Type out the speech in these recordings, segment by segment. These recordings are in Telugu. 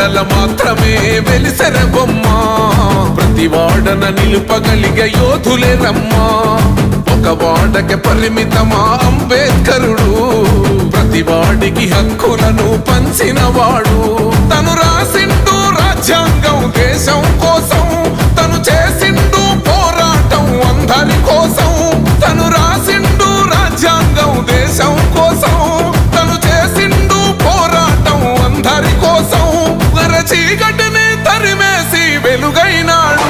వాడల మాత్రమే వెలిసెర బొమ్మ ప్రతి వాడన నిలుపగలిగే యోధులే రమ్మా ఒక వాడకి పరిమితమా అంబేద్కరుడు ప్రతి వాడికి హక్కులను పంచిన వాడు తను రాసిండు రాజ్యాంగం దేశం కోసం తను చేసిండు పోరాటం అందరి కోసం తను రాసిండు రాజ్యాంగం దేశం కోసం తను చేసిండు పోరాటం అందరి కోసం చీకటిని తరిమేసి వెలుగైనాడు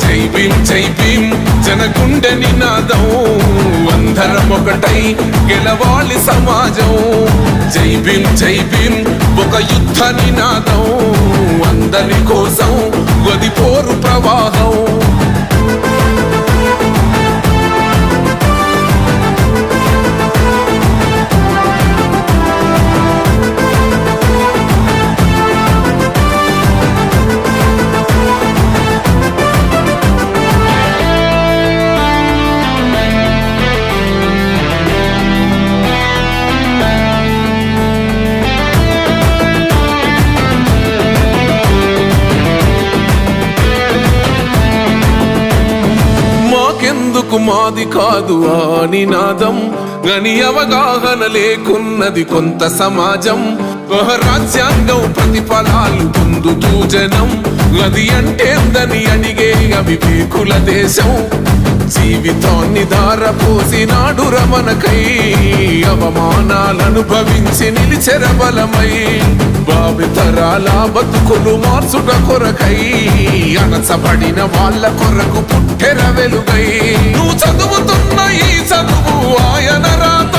జై భీమ్ జై భీమ్ జనగుండె నినాదం అందరం ఒకటై గెలవాలి సమాజం జై భీమ్ ఒక యుద్ధ నినాదం అందరి కోసం గది పోరు ప్రవాహం ఎందుకు మాది కాదు ఆ నినాదం గని అవగాహన లేకున్నది కొంత సమాజం రాజ్యాంగం ప్రతిఫలాలు పొందుతూ జనం అది అంటేందని అడిగే అవివేకుల దేశం జీవితాన్ని ధారపోసినాడు రమణకై అవమానాలను భవించి నిలిచెర బలమై భావితరాల బతుకులు మార్చుట కొరకై అణచబడిన వాళ్ళ కొరకు పుట్టెర వెలుగై నువ్వు చదువుతున్న ఈ చదువు ఆయన రాత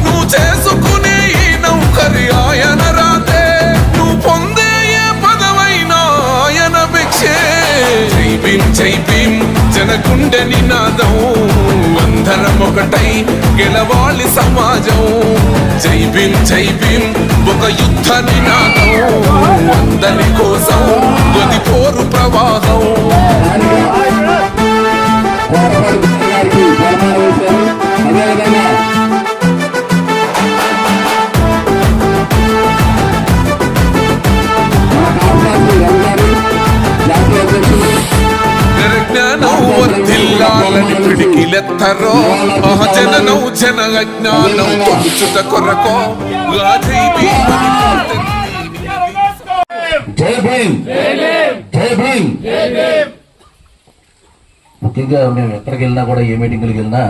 నువ్వు చేసుకునే ఈ నౌకరి ఆయన రాతే నువ్వు పొందే ఏ పదవైనా ఆయన భిక్షే జై భీమ్ జనగుండె నినాదం అందరం ఒకటై గెలవాలి సమాజం జై భీమ్ ఒక యుద్ధ నినాదం అందరి కోసం గది పోరు ప్రవాహం జ్ఞానం పిడికిలెత్తరో జననం జన అజ్ఞానం తొలుచుట కొరకో జై భీమ్ జై భీమ్. ముఖ్యంగా మేము ఎక్కడికి వెళ్ళినా కూడా ఏ మీటింగ్కి వెళ్ళినా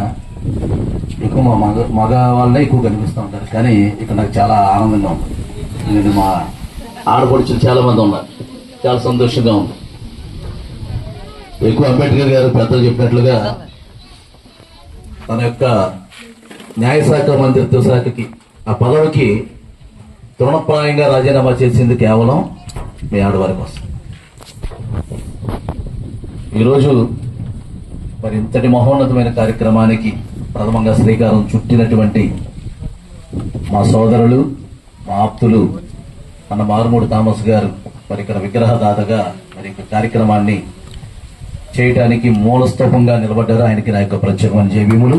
ఎక్కువ మా మగ వాళ్ళే ఎక్కువ కనిపిస్తూ ఉంటారు. కానీ ఇక్కడ నాకు చాలా ఆనందంగా ఉంది. ఎందుకంటే మా ఆడపడుచులు చాలా మంది ఉన్నారు. చాలా సంతోషంగా ఉంది. ఎక్కువ అంబేద్కర్ గారు పెద్దలు చెప్పినట్లుగా తన యొక్క న్యాయశాఖ మంత్రిత్వ శాఖకి ఆ పదవికి తృణప్రాయంగా రాజీనామా చేసింది కేవలం మీ ఆడవారి కోసం. ఈరోజు మరి ఇంతటి మహోన్నతమైన కార్యక్రమానికి ప్రథమంగా శ్రీకారం చుట్టినటువంటి మా సోదరులు మా ఆప్తులు మన మారుమూడి థామస్ గారు మరి ఇక్కడ విగ్రహదాతగా మరి ఈ కార్యక్రమాన్ని చేయడానికి మూలస్తూపంగా నిలబడ్డారు. ఆయనకి నా యొక్క ప్రత్యేకమైన జయభీములు.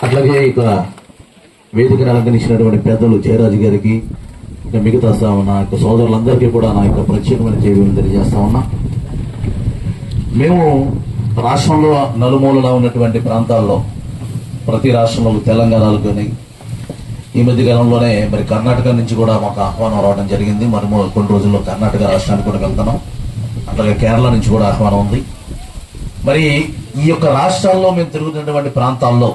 అట్లాగే ఇక వేదికను అలంకరించినటువంటి పెద్దలు జయరాజు గారికి ఇంకా మిగతా నా యొక్క సోదరులందరికీ కూడా నా యొక్క ప్రత్యేకమైన జయభీములు తెలియజేస్తా ఉన్నా. మేము రాష్ట్రంలో నలుమూలలా ఉన్నటువంటి ప్రాంతాల్లో ప్రతి రాష్ట్రంలో తెలంగాణలో కానీ ఈ మధ్య కాలంలోనే మరి కర్ణాటక నుంచి కూడా మాకు ఆహ్వానం రావడం జరిగింది. మరి కొన్ని రోజుల్లో కర్ణాటక రాష్ట్రానికి కూడా వెళ్తున్నాం. అట్లాగే కేరళ నుంచి కూడా ఆహ్వానం ఉంది. మరి ఈ యొక్క రాష్ట్రాల్లో మేము తిరుగుతున్నటువంటి ప్రాంతాల్లో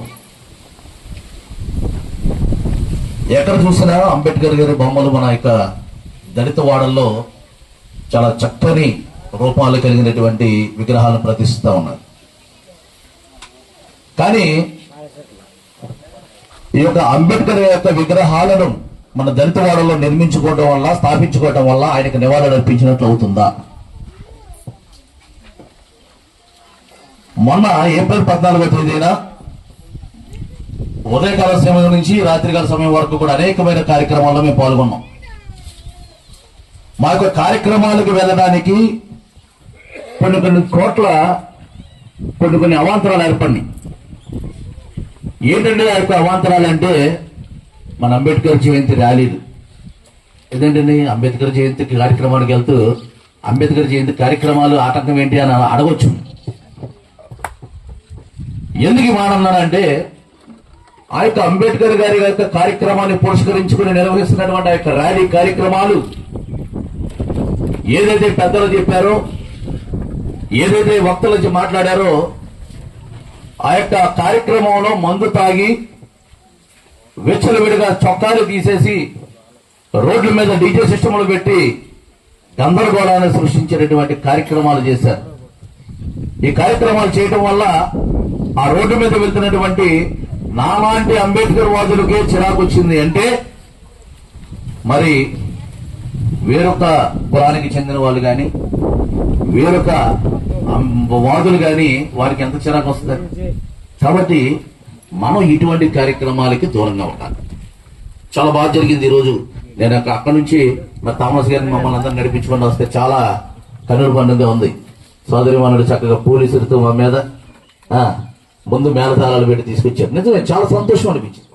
ఎక్కడ చూసినా అంబేద్కర్ గారి బొమ్మలు మన యొక్క దళిత వాడల్లో చాలా చక్కని రూపాలు కలిగినటువంటి విగ్రహాలను ప్రతిష్ఠిస్తూ ఉన్నారు. కానీ ఈ యొక్క అంబేద్కర్ యొక్క విగ్రహాలను మన దళిత వాడల్లో నిర్మించుకోవడం వల్ల స్థాపించుకోవడం వల్ల ఆయనకు నివాళులు అర్పించినట్లు అవుతుందా? మొన్న ఏప్రిల్ 14వ తేదీన ఉదయకాల సమయం నుంచి రాత్రికాల సమయం వరకు కూడా అనేకమైన కార్యక్రమాల్లో మేము పాల్గొన్నాం. మా యొక్క కార్యక్రమాలకు వెళ్ళడానికి కొన్ని కోట్ల కొన్ని అవాంతరాలు ఏర్పడినాయి. ఏంటంటే ఆ యొక్క అవాంతరాలు అంటే మన అంబేద్కర్ జయంతి ర్యాలీలు. ఎందుకంటే అంబేద్కర్ జయంతి కార్యక్రమానికి వెళ్తూ అంబేద్కర్ జయంతి కార్యక్రమాలు ఆటంకం ఏంటి అని అడగొచ్చు. ఎందుకు ఈ మాట అన్నానంటే ఆ యొక్క అంబేద్కర్ గారి యొక్క కార్యక్రమాన్ని పురస్కరించుకుని నిర్వహిస్తున్నటువంటి ఆ యొక్క ర్యాలీ కార్యక్రమాలు ఏదైతే పెద్దలు చెప్పారో, ఏదైతే వక్తలు మాట్లాడారో, ఆ యొక్క కార్యక్రమంలో మందు తాగి విచ్చలవిడిగా చొక్కాలు తీసేసి రోడ్ల మీద డీజే సిస్టములు పెట్టి గందరగోళాన్ని సృష్టించేటటువంటి కార్యక్రమాలు చేశారు. ఈ కార్యక్రమాలు చేయడం వల్ల ఆ రోడ్డు మీద వెళ్తున్నటువంటి నాలాంటి అంబేద్కర్ వాదులకే చిరాకు వచ్చింది. అంటే మరి వేరొక కులానికి చెందిన వాళ్ళు కానీ వేరొక వాదులు కానీ వారికి ఎంత చిరాకు వస్తుంది. కాబట్టి మనం ఇటువంటి కార్యక్రమాలకి దూరంగా ఉండాలి. చాలా బాగా జరిగింది ఈరోజు. నేను అక్కడి నుంచి మరి థామస్ గారిని మమ్మల్ని అందరిని నడిపించుకొని వస్తే చాలా కన్నుల పండుగ ఉంది. సోదరిమణుడు చక్కగా పోలీసులతో మా మీద ముందు మేళతాళాలు పెట్టి తీసుకొచ్చారు. నిజమే చాలా సంతోషం అనిపించింది.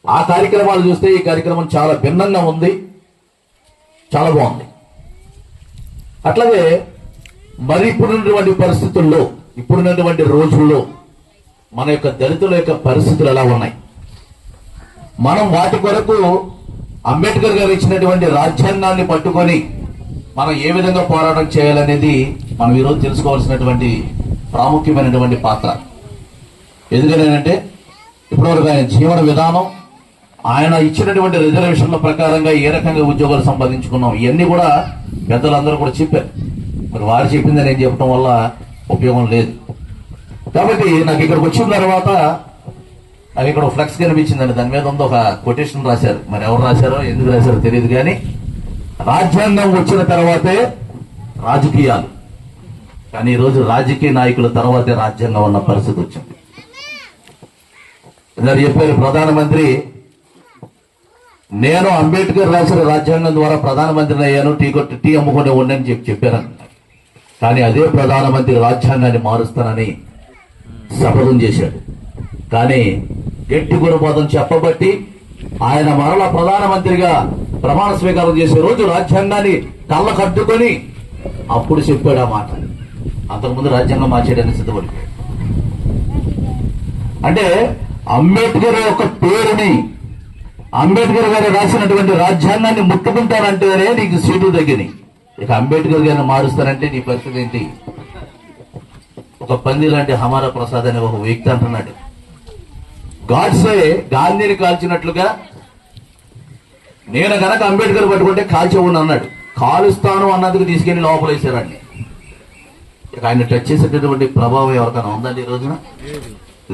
ఆ కార్యక్రమాలు చూస్తే ఈ కార్యక్రమం చాలా భిన్నంగా ఉంది, చాలా బాగుంది. అట్లాగే మరి ఇప్పుడున్నటువంటి పరిస్థితుల్లో, ఇప్పుడున్నటువంటి రోజుల్లో మన యొక్క దళితుల యొక్క పరిస్థితులు ఎలా ఉన్నాయి, మనం వాటి కొరకు అంబేద్కర్ గారు ఇచ్చినటువంటి రాజ్యాంగాన్ని పట్టుకొని మనం ఏ విధంగా పోరాటం చేయాలనేది మనం ఈరోజు తెలుసుకోవాల్సినటువంటి ప్రాముఖ్యమైనటువంటి పాత్ర. ఎందుకనంటే ఇప్పటివరకు ఆయన జీవన విధానం, ఆయన ఇచ్చినటువంటి రిజర్వేషన్ల ప్రకారంగా ఏ రకంగా ఉద్యోగాలు సంపాదించుకున్నాం, ఇవన్నీ కూడా పెద్దలందరూ కూడా చెప్పారు. మరి వారు చెప్పింది నేను చెప్పడం వల్ల ఉపయోగం లేదు. కాబట్టి నాకు ఇక్కడికి వచ్చిన తర్వాత నాకు ఇక్కడ ఫ్లెక్స్ కనిపించిందండి. దాని మీద ఉంది ఒక కొటేషన్ రాశారు. మరి ఎవరు రాశారో ఎందుకు రాశారో తెలియదు, కానీ రాజ్యాంగం వచ్చిన తర్వాతే రాజకీయాలు, కానీ ఈరోజు రాజకీయ నాయకుల తర్వాతే రాజ్యాంగం ఉన్న పరిస్థితి వచ్చింది. ఇందాక చెప్పారు ప్రధానమంత్రి, నేను అంబేద్కర్ రాసిన రాజ్యాంగం ద్వారా ప్రధానమంత్రిని అయ్యాను, టీ అమ్ముకునే ఉండని చెప్పారు. కానీ అదే ప్రధానమంత్రి రాజ్యాంగాన్ని మారుస్తానని శపథం చేశాడు. కానీ గట్టి గుణపాఠం చెప్పబట్టి ఆయన మరల ప్రధానమంత్రిగా ప్రమాణ స్వీకారం చేసే రోజు రాజ్యాంగాన్ని కళ్ళ కట్టుకొని అప్పుడు చెప్పాడు ఆ మాట. అంతకుముందు రాజ్యాంగం మార్చేయడానికి సిద్ధపడిపోయాడు. అంటే అంబేద్కర్ యొక్క పేరుని, అంబేద్కర్ గారు రాసినటువంటి రాజ్యాంగాన్ని ముట్టుకుంటానంటేనే నీకు సీటు తగ్గినాయి. ఇక అంబేద్కర్ గారిని మారుస్తానంటే నీ పరిస్థితి ఏంటి? ఒక పంది లాంటి హమారా ప్రసాద్ అనే ఒక వ్యక్తి అంటున్నాడు, గాడ్సే గాంధీని కాల్చినట్లుగా నేను గనక అంబేద్కర్ పట్టుకుంటే కాల్చేవాడిని అన్నాడు. కాలుస్తాను అన్నందుకు తీసుకెళ్లి లోపలేసారండి. ఇక ఆయన టచ్ చేసేటటువంటి ప్రభావం ఎవరికైనా ఉందండి ఈ రోజున?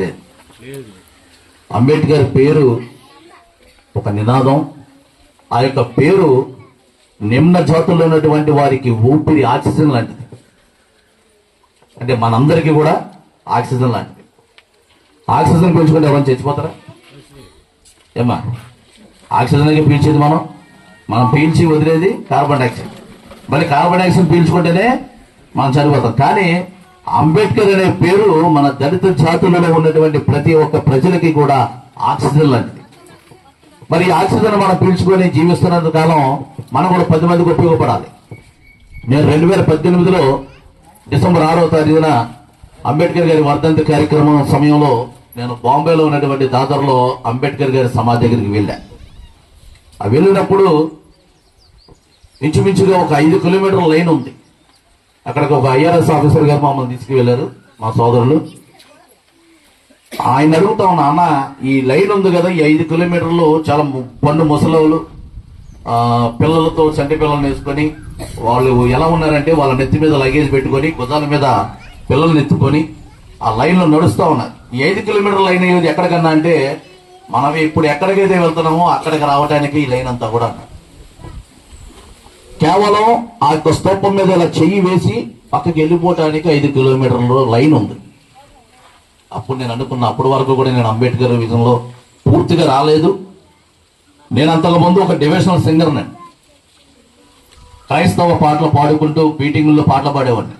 లేదు. అంబేద్కర్ పేరు ఒక నినాదం. ఆ యొక్క పేరు నిమ్న జాతుల్లో ఉన్నటువంటి వారికి ఊపిరి, ఆక్సిజన్ లాంటిది. అంటే మనందరికీ కూడా ఆక్సిజన్ లాంటిది. ఆక్సిజన్ పీల్చుకుంటే ఎవరైనా చచ్చిపోతారా? ఏమ్మా, ఆక్సిజన్ పీల్చేది మనం పీల్చి వదిలేది కార్బన్ డైఆక్సైడ్. మరి కార్బన్ డైఆక్సైడ్ పీల్చుకుంటేనే మనం చనిపోతాం. కానీ అంబేద్కర్ అనే పేరు మన దళిత జాతులలో ఉన్నటువంటి ప్రతి ఒక్క ప్రజలకి కూడా ఆక్సిజన్ లాంటిది. మరి ఆక్సిజన్ మనం పీల్చుకొని జీవిస్తున్నంత కాలం మనం కూడా 10 మందికి ఉపయోగపడాలి. నేను 2018లో డిసెంబర్ 6వ తారీఖున అంబేద్కర్ గారి వర్ధంతి కార్యక్రమం సమయంలో నేను బాంబేలో ఉన్నటువంటి దాదర్లో అంబేద్కర్ గారి సమాధి దగ్గరికి వెళ్ళా. ఆ వెళ్ళినప్పుడు ఇంచుమించుగా ఒక 5 కిలోమీటర్ల లైన్ ఉంది. అక్కడికి ఒక IRS ఆఫీసర్ గారు మమ్మల్ని తీసుకువెళ్లారు, మా సోదరులు. ఆయన అడుగుతా ఉన్నా, అన్న ఈ లైన్ ఉంది కదా, ఈ 5 కిలోమీటర్లు చాలా పండు ముసలవులు పిల్లలతో, చంటి పిల్లల్ని వేసుకొని వాళ్ళు ఎలా ఉన్నారంటే వాళ్ళ నెత్తి మీద లగేజ్ పెట్టుకొని భుజాల మీద పిల్లల్ని ఎత్తుకొని ఆ లైన్ లో నడుస్తూ ఉన్నారు. ఈ 5 కిలోమీటర్ల లైన్ అయ్యేది ఎక్కడికన్నా అంటే మనం ఇప్పుడు ఎక్కడికైతే వెళ్తున్నామో అక్కడికి రావడానికి ఈ లైన్ అంతా కూడా కేవలం ఆ యొక్క స్తూపం మీద ఇలా చెయ్యి వేసి పక్కకి వెళ్ళిపోవటానికి 5 కిలోమీటర్ల లైన్ ఉంది. అప్పుడు నేను అనుకున్నా, అప్పటి వరకు కూడా నేను అంబేద్కర్ విజన్లో పూర్తిగా రాలేదు. నేను అంతకుముందు ఒక డివోషనల్ సింగర్ని, క్రైస్తవ పాటలు పాడుకుంటూ మీటింగుల్లో పాటలు పాడేవాడిని,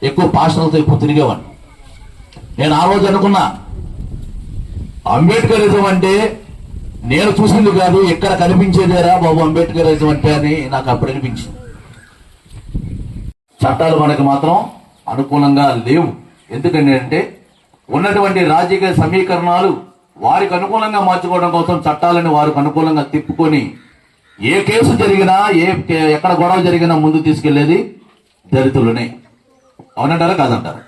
ఎక్కువ పాస్టర్లతో ఎక్కువ తిరిగేవాడిని. నేను ఆ రోజు అనుకున్నా, అంబేద్కరిజం అంటే నేను చూసింది కాదు, ఎక్కడ కనిపించేదేరా బాబు అంబేద్కర్ అంటే అని నాకు అప్పుడు అనిపించింది. చట్టాలు మనకు మాత్రం అనుకూలంగా లేవు. ఎందుకంటే అంటే ఉన్నటువంటి రాజకీయ సమీకరణాలు వారికి అనుకూలంగా మార్చుకోవడం కోసం చట్టాలను వారికి అనుకూలంగా తిప్పుకొని ఏ కేసు జరిగినా ఎక్కడ గొడవ జరిగినా ముందు తీసుకెళ్లేది దళితులనే. అవునంటారా కాదంటారా?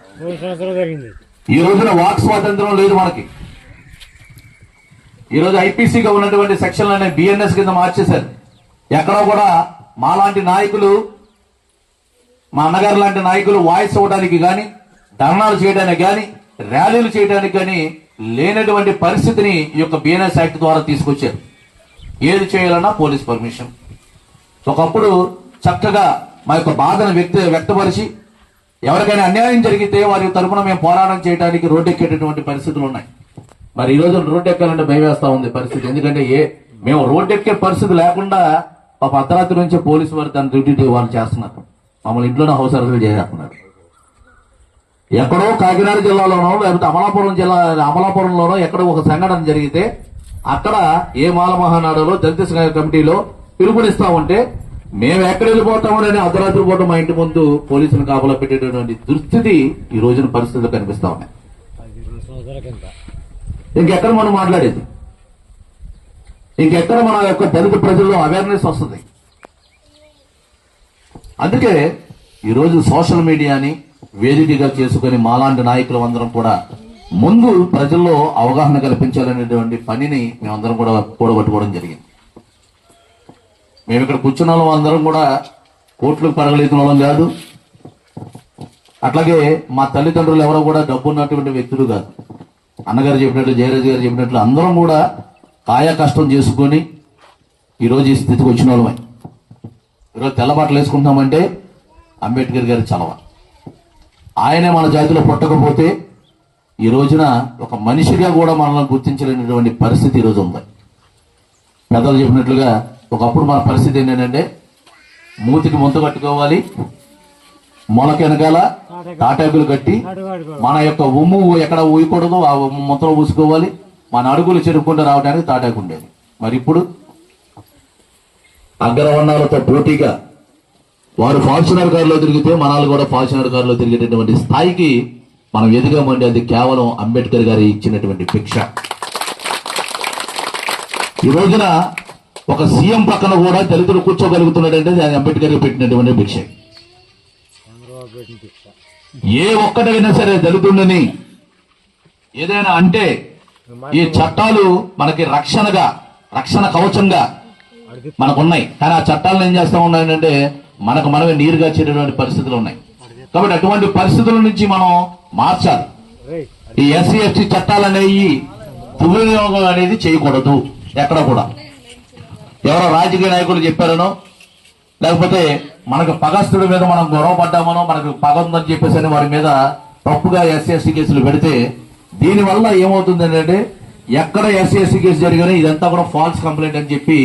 ఈ రోజున వాక్ స్వాతంత్రం లేదు మనకి. ఈ రోజు ఐపీసీగా ఉన్నటువంటి సెక్షన్లనే బిఎన్ఎస్ కింద మార్చేశారు. ఎక్కడో కూడా మాలాంటి నాయకులు, మా అన్నగారు లాంటి నాయకులు వాయిస్ ఇవ్వడానికి కానీ, ధర్నాలు చేయడానికి కానీ, ర్యాలీలు చేయడానికి కానీ లేనటువంటి పరిస్థితిని ఈ యొక్క బిఎన్ఎస్ యాక్ట్ ద్వారా తీసుకొచ్చారు. ఏది చేయాలన్నా పోలీస్ పర్మిషన్. ఒకప్పుడు చక్కగా మా యొక్క బాధను వ్యక్తపరిచి ఎవరికైనా అన్యాయం జరిగితే వారి తరఫున మేము పోరాటం చేయడానికి రోడ్డెక్కేటటువంటి పరిస్థితులు ఉన్నాయి. మరి ఈ రోజు రోడ్డు ఎక్కాలంటే భయం వేస్తా ఉంది పరిస్థితి. ఎందుకంటే మేము రోడ్డు ఎక్కే పరిస్థితి లేకుండా ఒక అర్ధరాత్రి నుంచి పోలీసు వారు తన డ్యూటీ వాళ్ళు చేస్తున్నారు. మమ్మల్ని ఇంట్లోనే హౌస్ అరెస్టులు చేస్తున్నారు. ఎక్కడో కాకినాడ జిల్లాలోనో లేకపోతే అమలాపురంలోనో ఎక్కడో ఒక సంఘటన జరిగితే అక్కడ ఏ మాల మహానాడులో దళిత కమిటీలో పిలుపునిస్తా ఉంటే మేము ఎక్కడ వెళ్ళిపోతామని అర్ధరాత్రి పూట మా ఇంటి ముందు పోలీసులు కాపలా పెట్టేటటువంటి దుస్థితి ఈ రోజున పరిస్థితులు కనిపిస్తా ఉన్నాయి. ఇంకెక్కడ మనం మాట్లాడేది, ఇంకెక్కడ మన యొక్క దళిత ప్రజల్లో అవేర్నెస్ వస్తుంది. అందుకే ఈరోజు సోషల్ మీడియాని వేదికగా చేసుకుని మాలాంటి నాయకులు అందరం కూడా ముందు ప్రజల్లో అవగాహన కల్పించాలనేటువంటి పనిని మేమందరం కూడా కూడబట్టుకోవడం జరిగింది. మేము ఇక్కడ కూర్చున్న వాళ్ళం అందరం కూడా కోట్లకు పరగలేతున్న వాళ్ళం కాదు. అట్లాగే మా తల్లిదండ్రులు ఎవరో కూడా డబ్బు ఉన్నటువంటి వ్యక్తులు కాదు. అన్నగారు చెప్పినట్లు, జయరాజు గారు చెప్పినట్లు అందరం కూడా కాయ కష్టం చేసుకొని ఈరోజు ఈ స్థితికి వచ్చిన వాళ్ళమే. ఈరోజు తెల్లబాటలు వేసుకుంటామంటే అంబేద్కర్ గారి చలవ. ఆయనే మన జాతిలో పుట్టకపోతే ఈ రోజున ఒక మనిషిగా కూడా మనల్ని గుర్తించలేనటువంటి పరిస్థితి ఈరోజు ఉంది. పెద్దలు చెప్పినట్లుగా ఒకప్పుడు మన పరిస్థితి ఏంటంటే మూతికి ముంత కట్టుకోవాలి, మొలక వెనకాల తాటాకులు కట్టి మన యొక్క ఉమ్ము ఎక్కడ ఊయకూడదు, ఆ మొత్తం ఊసుకోవాలి. మన అడుగులు చెరుపుకుంటూ రావడానికి తాటాకు ఉండేది. మరి ఇప్పుడు అగ్రవర్ణాలతో పోటీగా వారు ఫార్చునర్ కారులో తిరిగితే మనాలు కూడా ఫార్చునర్ కారులో తిరిగేటటువంటి స్థాయికి మనం ఎదిగామండి. అది కేవలం అంబేద్కర్ గారు ఇచ్చినటువంటి భిక్ష. ఈ రోజున ఒక సీఎం పక్కన కూడా దళితులు కూర్చోగలుగుతున్నాడంటే అది అంబేద్కర్ పెట్టినటువంటి భిక్ష. ఏ ఒక్కటైనా సరే దళితుడిని ఏదైనా అంటే ఈ చట్టాలు మనకి రక్షణ కవచంగా మనకున్నాయి. కానీ ఆ చట్టాలను ఏం చేస్తా ఉన్నాయంటే మనకు మనమే నీరుగా చేరేటువంటి పరిస్థితులు ఉన్నాయి. కాబట్టి అటువంటి పరిస్థితుల నుంచి మనం మార్చాలి. ఈ ఎస్సీ ఎస్టీ చట్టాలు అనేవి దుర్వినియోగం అనేది చేయకూడదు. ఎక్కడ కూడా ఎవరో రాజకీయ నాయకులు చెప్పారనో లేకపోతే మనకు పగస్తుడి మీద మనం గొడవ పడ్డామనో మనకు పగ ఉందని చెప్పేసి వారి మీద తప్పుగా ఎస్సీ ఎస్టీ కేసులు పెడితే దీనివల్ల ఏమవుతుంది అంటే ఎక్కడ ఎస్సీ ఎస్టీ కేసు జరిగినా ఇదంతా కూడా ఫాల్స్ కంప్లైంట్ అని చెప్పి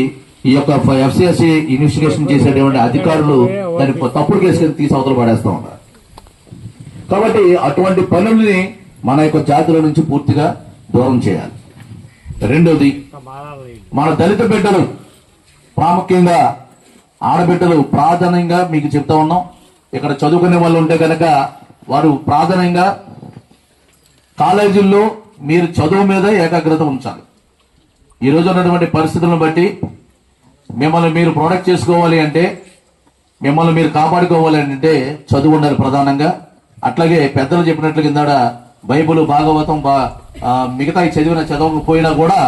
ఈ యొక్క ఎఫ్సిఎస్సి ఇన్వెస్టిగేషన్ చేసేటువంటి అధికారులు దాన్ని తప్పుడు కేసు తీసి అవతల పడేస్తా ఉన్నారు. కాబట్టి అటువంటి పనుల్ని మన యొక్క జాతుల నుంచి పూర్తిగా దూరం చేయాలి. రెండోది, మన దళిత బిడ్డలు ప్రాముఖ్యంగా ఆడబిడ్డలు ప్రాధాన్యంగా మీకు చెప్తా ఉన్నాం. ఇక్కడ చదువుకునే వాళ్ళు ఉంటే కనుక వారు ప్రాధాన్యంగా కాలేజీల్లో మీరు చదువు మీద ఏకాగ్రత ఉంచాలి. ఈ రోజు ఉన్నటువంటి పరిస్థితులను బట్టి మిమ్మల్ని మీరు ప్రొటెక్ట్ చేసుకోవాలి అంటే, మిమ్మల్ని మీరు కాపాడుకోవాలి అంటే చదువు ఉండాలి ప్రధానంగా. అట్లాగే పెద్దలు చెప్పినట్లు కింద బైబుల్, భాగవతం మిగతా చదవకపోయినా కూడా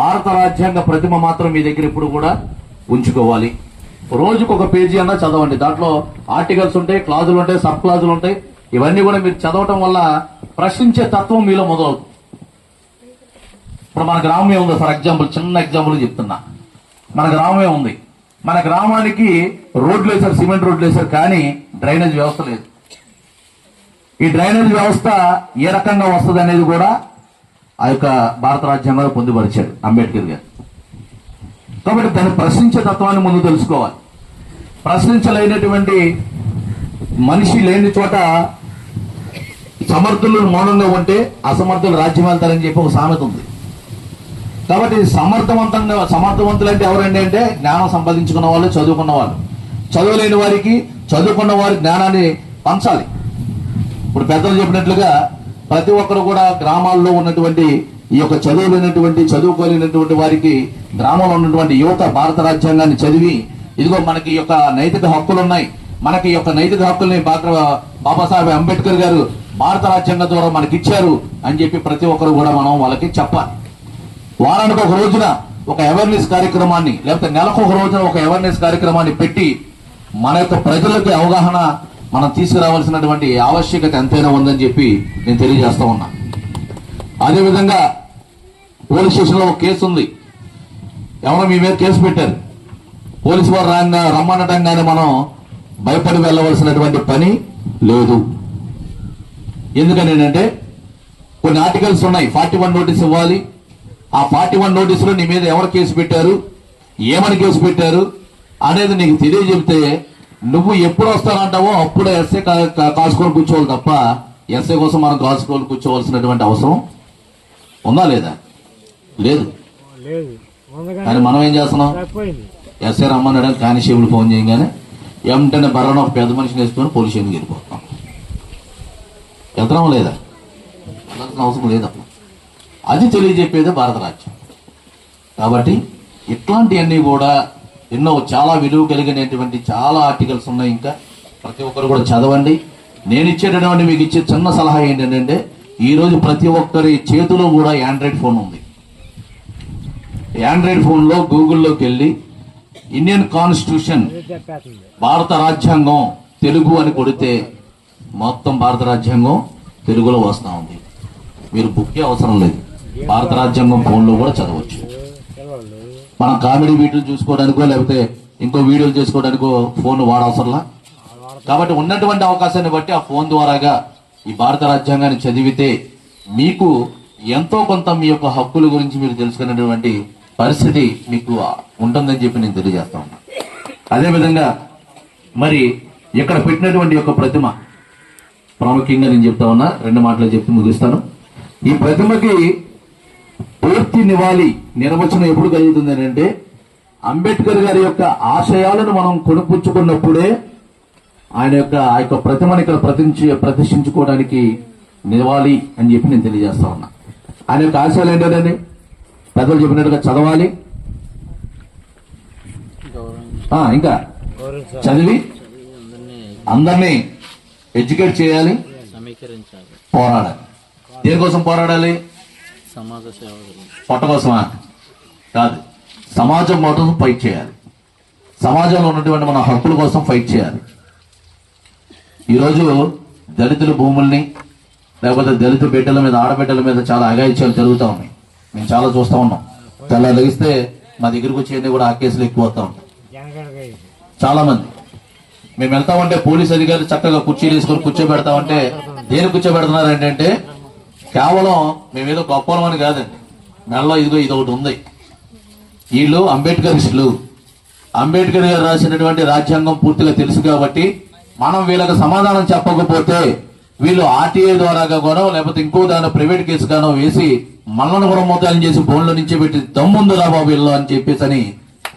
భారత రాజ్యాంగ ప్రతిమ మాత్రం మీ దగ్గర ఇప్పుడు కూడా ఉంచుకోవాలి. రోజుకు ఒక పేజీ అన్నా చదవండి. దాంట్లో ఆర్టికల్స్ ఉంటాయి, క్లాజులు ఉంటాయి, సబ్ క్లాజులు ఉంటాయి. ఇవన్నీ కూడా మీరు చదవటం వల్ల ప్రశ్నించే తత్వం మీలో మొదలవుతుంది. ఇప్పుడు మన గ్రామమే ఉంది. ఫర్ ఎగ్జాంపుల్, చిన్న ఎగ్జాంపుల్ చెప్తున్నా. మన గ్రామమే ఉంది. మన గ్రామానికి రోడ్లు వేశారు, సిమెంట్ రోడ్లు వేశారు, కానీ డ్రైనేజ్ వ్యవస్థ లేదు. ఈ డ్రైనేజ్ వ్యవస్థ ఏ రకంగా వస్తుంది అనేది కూడా ఆ యొక్క భారత రాజ్యాంగంలో పొందుపరిచాడు అంబేద్కర్ గారు. కాబట్టి దాన్ని ప్రశ్నించే తత్వాన్ని ముందు తెలుసుకోవాలి. ప్రశ్నించలేనటువంటి మనిషి లేని చోట సమర్థులు మౌనంగా ఉంటే అసమర్థులు రాజ్యం వెళ్తారని చెప్పి ఒక సామెత ఉంది. కాబట్టి సమర్థవంతులు అంటే ఎవరండి అంటే జ్ఞానం సంపాదించుకున్న వాళ్ళు, చదువుకున్న వాళ్ళు. చదువులేని వారికి చదువుకున్న వారి జ్ఞానాన్ని పంచాలి. ఇప్పుడు పెద్దలు చెప్పినట్లుగా ప్రతి ఒక్కరు కూడా గ్రామాల్లో ఉన్నటువంటి ఈ యొక్క చదువుకోలేనటువంటి వారికి గ్రామంలో ఉన్నటువంటి యువత భారత రాజ్యాంగాన్ని చదివి ఇదిగో మనకి ఈ యొక్క నైతిక హక్కులు ఉన్నాయి, మనకి ఈ యొక్క నైతిక హక్కుల్ని బాబాసాహెబ్ అంబేద్కర్ గారు భారత రాజ్యాంగం ద్వారా మనకి ఇచ్చారు అని చెప్పి ప్రతి ఒక్కరు కూడా మనం వాళ్ళకి చెప్పాలి. వారానికి ఒక రోజున ఒక అవేర్నెస్ కార్యక్రమాన్ని, లేకపోతే నెలకు ఒక రోజున ఒక అవేర్నెస్ కార్యక్రమాన్ని పెట్టి మన యొక్క ప్రజలకి అవగాహన మనం తీసుకురావాల్సినటువంటి ఆవశ్యకత ఎంతైనా ఉందని చెప్పి నేను తెలియజేస్తా ఉన్నా. అదేవిధంగా పోలీస్ స్టేషన్లో ఒక కేసు ఉంది, ఎవరో మీ మీద కేసు పెట్టారు. పోలీసు వారు రమ్మనటంగానే మనం భయపడి వెళ్ళవలసినటువంటి పని లేదు. ఎందుకని ఏంటంటే కొన్ని ఆర్టికల్స్ ఉన్నాయి, 41 నోటీస్ ఇవ్వాలి. ఆ 41 నోటీసులో నీ మీద ఎవరు కేసు పెట్టారు, ఏమని కేసు పెట్టారు అనేది నీకు తెలియజెప్తే నువ్వు ఎప్పుడు వస్తానంటావో అప్పుడే ఎస్ఏ కాసుకొని కూర్చోవాలి తప్ప ఎస్ఏ కోసం మనం కాసుకొని కూర్చోవలసినటువంటి అవసరం ఉందా లేదా? లేదు. కానీ మనం ఏం చేస్తున్నాం, ఎస్ఐ రమ్మన్నాడు కానిస్టేబుల్ ఫోన్ చేయగానే ఏమిటనే బర్రను ఒక పెద్ద మనిషిని వేసుకొని పోలీస్ స్టేషన్కి వెళ్ళిపోతాం. వెళ్తాం లేదా? వెళ్ళాల్సిన అవసరం లేదు. అప్పుడు అది తెలియజెప్పేదే భారత రాజ్యం. కాబట్టి ఇట్లాంటివన్నీ కూడా ఎన్నో చాలా విలువ కలిగినటువంటి చాలా ఆర్టికల్స్ ఉన్నాయి. ఇంకా ప్రతి ఒక్కరు కూడా చదవండి. నేను ఇచ్చేటటువంటి మీకు ఇచ్చే చిన్న సలహా ఏంటంటే ఈరోజు ప్రతి ఒక్కరి చేతిలో కూడా ఆండ్రాయిడ్ ఫోన్ ఉంది. ఆండ్రాయిడ్ ఫోన్లో గూగుల్లోకి వెళ్ళి ఇండియన్ కాన్స్టిట్యూషన్ భారత రాజ్యాంగం తెలుగు అని కొడితే మొత్తం భారత రాజ్యాంగం తెలుగులో వస్తూ ఉంది. మీరు బుక్కే అవసరం లేదు, భారత రాజ్యాంగం ఫోన్లో కూడా చదవచ్చు. మనం కామెడీ వీడియోలు చూసుకోవడానికో లేకపోతే ఇంకో వీడియోలు చేసుకోవడానికో ఫోన్ వాడవసరంలా. కాబట్టి ఉన్నటువంటి అవకాశాన్ని బట్టి ఆ ఫోన్ ద్వారాగా ఈ భారత రాజ్యాంగాన్ని చదివితే మీకు ఎంతో కొంత మీ యొక్క హక్కుల గురించి మీరు తెలుసుకునేటువంటి పరిస్థితి మీకు ఉంటుందని చెప్పి నేను తెలియజేస్తా ఉన్నా. అదేవిధంగా మరి ఇక్కడ పెట్టినటువంటి యొక్క ప్రతిమ ప్రాముఖ్యంగా నేను చెప్తా ఉన్నా, 2 మాటలు చెప్తూ ముగిస్తాను. ఈ ప్రతిమకి పూర్తి నివాళి నిర్వచనం ఎప్పుడు కలుగుతుంది అంటే అంబేద్కర్ గారి యొక్క ఆశయాలను మనం కొనుపుచ్చుకున్నప్పుడే ఆయన యొక్క ప్రతిమని ఇక్కడ ప్రతిష్ఠించుకోవడానికి నివాళి అని చెప్పి నేను తెలియజేస్తా ఉన్నా. ఆయన యొక్క ఆశయాలు ఏంటంటే పెద్దలు చెప్పినట్టుగా చదవాలి, ఇంకా చదివి అందరినీ ఎడ్యుకేట్ చేయాలి, పోరాడాలి. దేనికోసం పోరాడాలి? పొట్ట కోసమా? కాదు, సమాజం కోసం ఫైట్ చేయాలి. సమాజంలో ఉన్నటువంటి మన హక్కుల కోసం ఫైట్ చేయాలి. ఈరోజు దళితుల భూముల్ని లేకపోతే దళిత బిడ్డల మీద, ఆడబిడ్డల మీద చాలా అఘాయిత్యాలు జరుగుతూ ఉన్నాయి. మేము చాలా చూస్తూ ఉన్నాం. చాలా లగిస్తే మా దగ్గరకు వచ్చేది కూడా ఆ కేసులు ఎక్కువ వస్తూ ఉంటాయి. చాలా మంది మేము వెళ్తామంటే పోలీస్ అధికారులు చక్కగా కుర్చీలు వేసుకొని కూర్చోబెడతామంటే దేని కూర్చోబెడుతున్నారు ఏంటంటే కేవలం మేమేదో గొప్పలమని కాదండి, మెడలో ఇదిగో ఇది ఒకటి ఉంది. వీళ్ళు అంబేద్కరిస్టులు, అంబేద్కర్ గారు రాసినటువంటి రాజ్యాంగం పూర్తిగా తెలుసు కాబట్టి మనం వీళ్ళకి సమాధానం చెప్పకపోతే వీళ్ళు ఆర్టీఐ ద్వారాగానో లేకపోతే ఇంకో దాని ప్రైవేట్ కేసుగానో వేసి మనల్ని కూడా మోతాలను చేసి బోన్లో నుంచి పెట్టి దమ్ముందు రా బాబు వీళ్ళు అని చెప్పేసి అని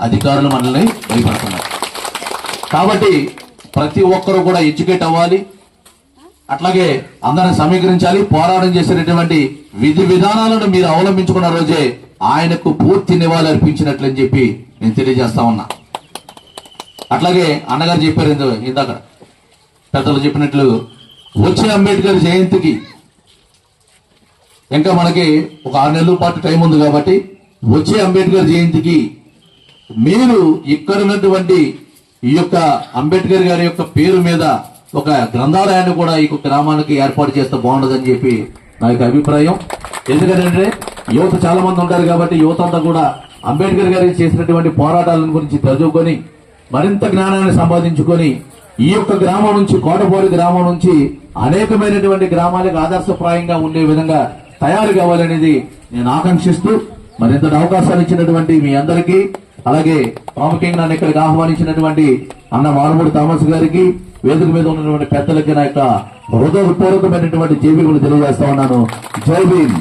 అధికారులు మనల్ని భయపడుతున్నారు. కాబట్టి ప్రతి ఒక్కరూ కూడా ఎడ్యుకేట్ అవ్వాలి, అట్లాగే అందరిని సమీకరించాలి. పోరాటం చేసినటువంటి విధి విధానాలను మీరు అవలంబించుకున్న రోజే ఆయనకు పూర్తి నివాళి అర్పించినట్లని చెప్పి నేను తెలియజేస్తా ఉన్నా. అట్లాగే అన్నగారు చెప్పారు ఇందాక పెద్దలు చెప్పినట్లు వచ్చే అంబేద్కర్ జయంతికి ఇంకా మనకి ఒక 6 నెలల పాటు టైం ఉంది. కాబట్టి వచ్చే అంబేద్కర్ జయంతికి మీరు ఇక్కడ ఉన్నటువంటి ఈ యొక్క అంబేద్కర్ గారి యొక్క పేరు మీద ఒక గ్రంథాలయాన్ని కూడా ఈ గ్రామానికి ఏర్పాటు చేస్తే బాగుండదని చెప్పి నా యొక్క అభిప్రాయం. ఎందుకంటే యువత చాలా మంది ఉంటారు కాబట్టి యువత అంతా కూడా అంబేద్కర్ గారికి చేసినటువంటి పోరాటాల గురించి చదువుకొని మరింత జ్ఞానాన్ని సంపాదించుకొని ఈ యొక్క గ్రామం నుంచి, కోటపోరి గ్రామం నుంచి అనేకమైనటువంటి గ్రామాలకు ఆదర్శప్రాయంగా ఉండే విధంగా తయారు కావాలనేది నేను ఆకాంక్షిస్తూ మరింత అవకాశాలు ఇచ్చినటువంటి మీ అందరికీ, అలాగే ప్రాముఖ్యంగా నన్ను ఇక్కడికి ఆహ్వానించినటువంటి అన్న మారుమూడి థామస్ గారికి, వేదిక మీద ఉన్నటువంటి పెద్దలకి నా యొక్క హృదయపూర్వకమైనటువంటి జైబీలు తెలియజేస్తా ఉన్నాను. జై భీమ్.